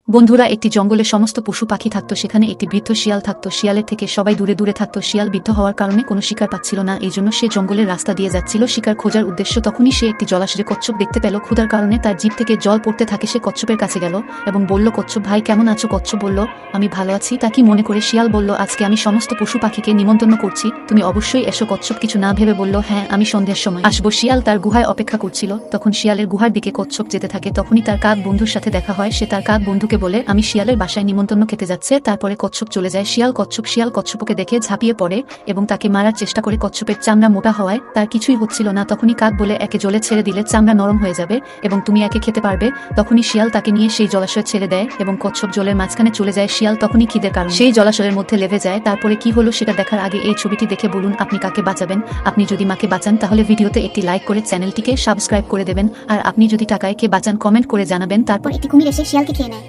বন্ধুরা, একটি জঙ্গলে সমস্ত পশু পাখি থাকতো। সেখানে একটি বৃদ্ধ শিয়াল থাকতো। শিয়ালের থেকে সবাই দূরে দূরে থাকতো। শিয়াল বৃদ্ধ হওয়ার কারণে কোনো শিকার পাচ্ছিল না, এই জন্য সে জঙ্গলের রাস্তা দিয়ে যাচ্ছিল শিকার খোঁজার উদ্দেশ্য। তখনই সে একটি জলাশয়ে কচ্ছপ দেখতে পেল। ক্ষুধার কারণে তার জিভ থেকে জল পড়তে থাকে। সে কচ্ছপের কাছে গেল এবং বলল, কচ্ছপ ভাই কেমন আছো? কচ্ছপ বলল, আমি ভালো আছি। তা কি মনে করে? শিয়াল বলল, আজকে আমি সমস্ত পশু পাখিকে নিমন্ত্রণ করছি, তুমি অবশ্যই এসো। কচ্ছপ কিছু না ভেবে বলল, হ্যাঁ, আমি সন্ধ্যার সময় আসবো। শিয়াল তার গুহায় অপেক্ষা করছিল। তখন শিয়ালের গুহার দিকে কচ্ছপ যেতে থাকে। তখনই তার কাক বন্ধুর সাথে দেখা হয়। সে তার কাক বন্ধুকে বলে, আমি শিয়ালের বাসায় নিমন্ত্রণ খেতে যাচ্ছে। তারপরে কচ্ছপ চলে যায়। শিয়াল কচ্ছপকে দেখে ঝাঁপিয়ে পড়ে এবং তাকে মারার চেষ্টা করে। কচ্ছপের চামড়া মোটা হওয়ায় তার কিছুই হচ্ছিল না। তখনই কাক বলে, একে জলে ছেড়ে দিলে চামড়া নরম হয়ে যাবে এবং তুমি একে খেতে পারবে। তখনই শিয়াল তাকে নিয়ে সেই জলাশয়ে ছেড়ে দেয় এবং কচ্ছপ জলের মাঝখানে চলে যায়। শিয়াল তখনই খিদের কারণে সেই জলাশয়ের মধ্যে লেভে যায়। তারপরে কি হলো সেটা দেখার আগে এই ছবিটি দেখে বলুন আপনি কাকে বাঁচাবেন। আপনি যদি মাকে বাঁচান তাহলে ভিডিওতে একটি লাইক করে চ্যানেলটিকে সাবস্ক্রাইব করে দেবেন, আর আপনি যদি টাকায় কে বাঁচান কমেন্ট করে জানাবেন। তারপর একটি কুমির এসে শিয়ালকে খেয়ে নেয়।